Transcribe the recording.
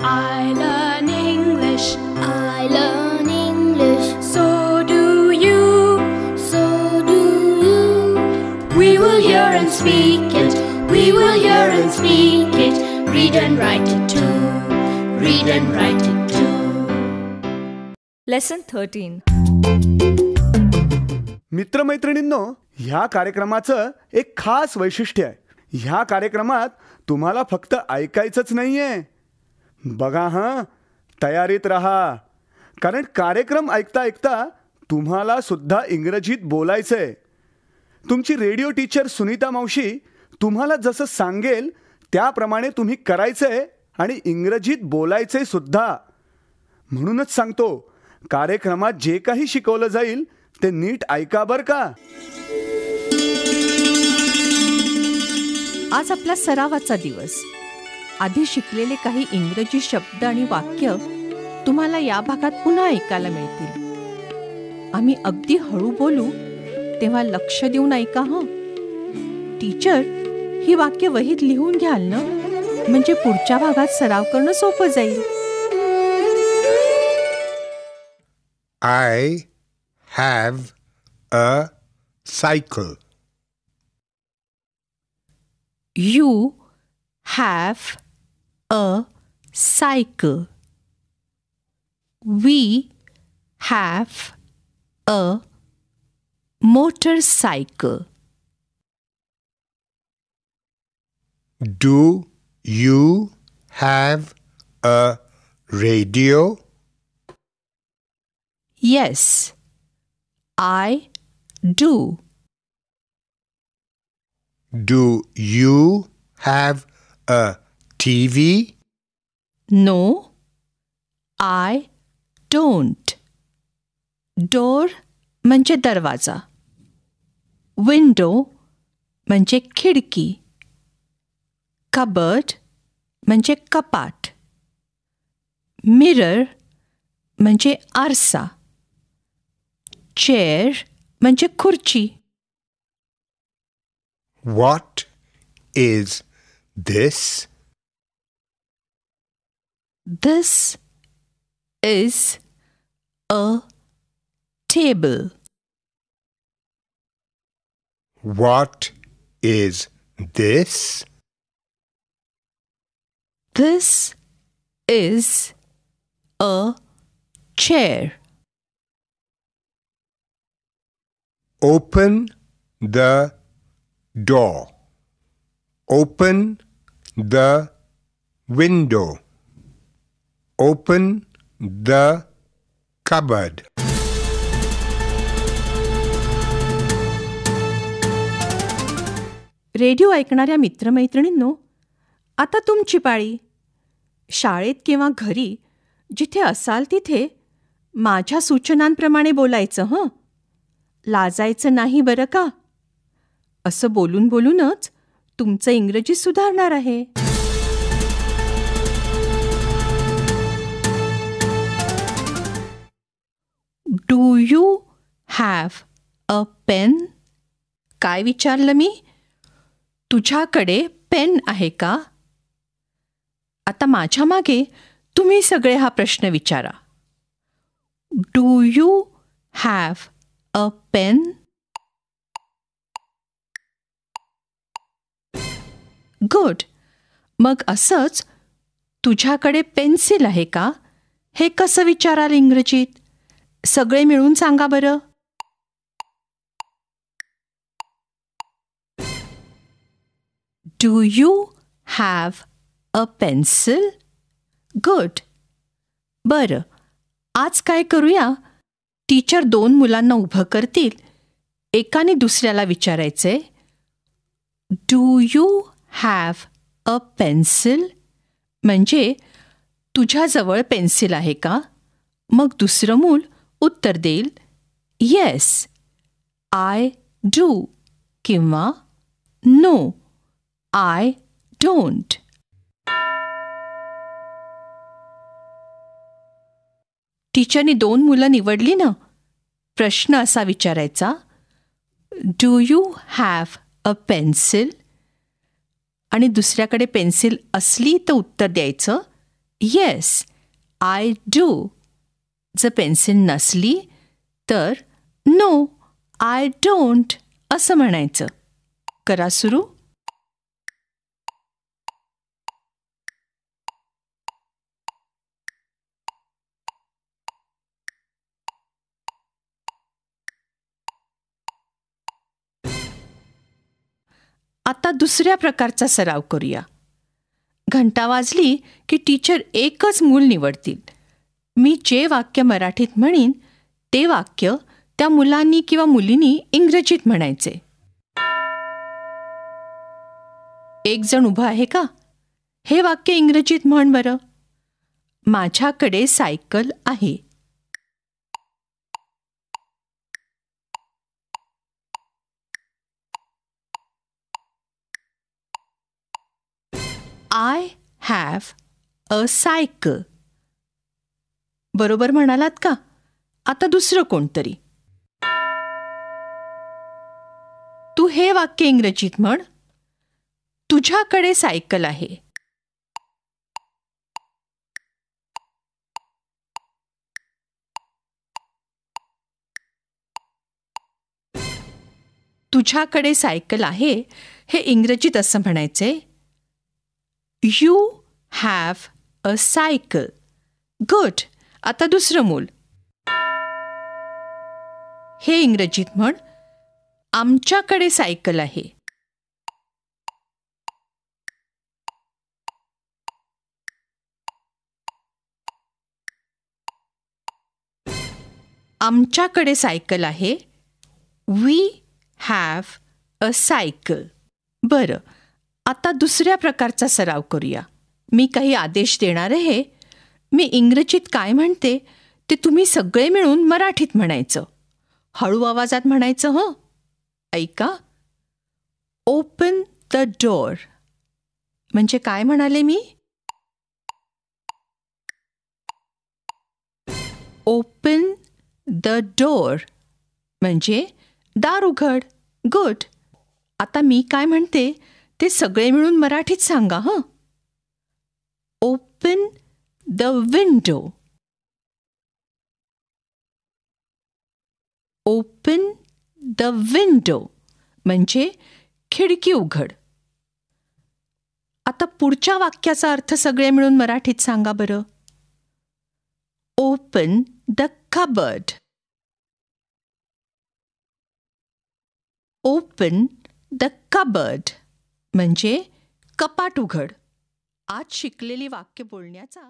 I learn English. I learn English. So do you. So do you. We will hear and speak it. We will hear and speak it. Read and write it too. Read and write it too. Lesson 13. मित्रमैत्रिणींनो, ह्या कार्यक्रमाचं एक खास वैशिष्ट्य आहे. ह्या कार्यक्रमात तुम्हाला फक्त ऐकायचंच नाहीये. बघा हां, तयारीत राहा, कारण कार्यक्रम ऐकता ऐकता तुम्हाला सुद्धा इंग्रजीत बोलायचंय. तुमची रेडिओ टीचर सुनीता मावशी तुम्हाला जसं सांगेल त्याप्रमाणे तुम्ही करायचंय आणि इंग्रजीत बोलायचंय सुद्धा. म्हणूनच सांगतो, कार्यक्रमात जे काही शिकवलं जाईल ते नीट ऐका बरं का. आज आपला सरावाचा दिवस. आधी शिकलेले काही इंग्रजी शब्द आणि वाक्य तुम्हाला या भागात पुन्हा ऐकायला मिळतील. आम्ही अगदी हळू बोलू तेव्हा लक्ष देऊन ऐका हं. टीचर ही वाक्य वहीत लिहून घ्याल ना, म्हणजे पुढच्या भागात सराव करणं सोपं जाईल. I have a cycle. You have a cycle. We have a motorcycle. Do you have a radio? Yes, I do. Do you have a TV? No, I don't. Door म्हणजे दरवाजा. Window म्हणजे खिडकी. Cupboard म्हणजे कपाट. Mirror म्हणजे आरसा. Chair म्हणजे खुर्ची. What is this? This is a table. What is this? This is a chair. Open the door. Open the window. Open the cupboard. Radio ऐकणाऱ्या मित्रमैत्रिणींनो, आता तुमची पाळी. शाळेत किंवा घरी जिथे असाल तिथे माझ्या सूचनांप्रमाणे बोलायचं हं. लाजायचं नाही बरं का. असं बोलून बोलूनच तुमचं इंग्रजी सुधारणार आहे. Do you have a pen? काय विचारलं मी? तुझ्याकडे पेन आहे का? आता माझ्या मागे तुम्ही सगळे हा प्रश्न विचारा. Do you have a pen? Good. मग असंच तुझ्याकडे पेन्सिल आहे का हे कसं विचाराल इंग्रजीत? सगळे मिळून सांगा बरं. Do you have a pencil? Good. बरं, आज काय करूया? टीचर 2 मुलांना उभं करतील. एकाने दुसऱ्याला विचारायचे, do you have a pencil? म्हणजे तुझ्याजवळ पेन्सिल आहे का? मग दुसरं मूल उत्तर देईल, येस, आय डू किंवा नो, आय डोंट. टीचरने 2 मुलं निवडली ना. प्रश्न असा विचारायचा, do you have a pencil? आणि दुसऱ्याकडे पेन्सिल असली तर उत्तर द्यायचं, येस, आय डू. जर पेन्सिल नसली तर नो, आय डोंट असं म्हणायचं. करा सुरू. आता दुसऱ्या प्रकारचा सराव करूया. घंटा वाजली की टीचर एकच मूल निवडतील. मी जे वाक्य मराठीत म्हणीन ते वाक्य त्या मुलांनी किंवा मुलींनी इंग्रजीत म्हणायचे. एक जण उभा आहे का? हे वाक्य इंग्रजीत म्हण बरं. माझ्याकडे सायकल आहे. I have a cycle. बरोबर म्हणालात का? आता दुसरं कोणतरी. तू हे वाक्य इंग्रजीत म्हण. तुझ्याकडे सायकल आहे. तुझ्याकडे सायकल आहे हे इंग्रजीत असं म्हणायचे, you have a cycle. Good. आता दुसरं मूल. हे इंग्रजीत म्हण. आमच्याकडे सायकल आहे. आमच्याकडे सायकल आहे. We have a cycle. बरं, आता दुसऱ्या प्रकारचा सराव करूया. मी काही आदेश देणार आहे. मी इंग्रजीत काय म्हणते ते तुम्ही सगळे मिळून मराठीत म्हणायचं. हळू आवाजात म्हणायचं हं. ऐका. ओपन द डोअर म्हणजे काय म्हणाले मी? ओपन द डोअर म्हणजे दार उघड. गुड. आता मी काय म्हणते ते सगळे मिळून मराठीत सांगा हं. Open the window. Open the window म्हणजे खिडकी उघड. आता पुढच्या वाक्याचा अर्थ सगळे मिळून मराठीत सांगा बरं. Open the cupboard. Open the cupboard म्हणजे कपाट उघड. आज शिकलेली वाक्य बोलण्याचा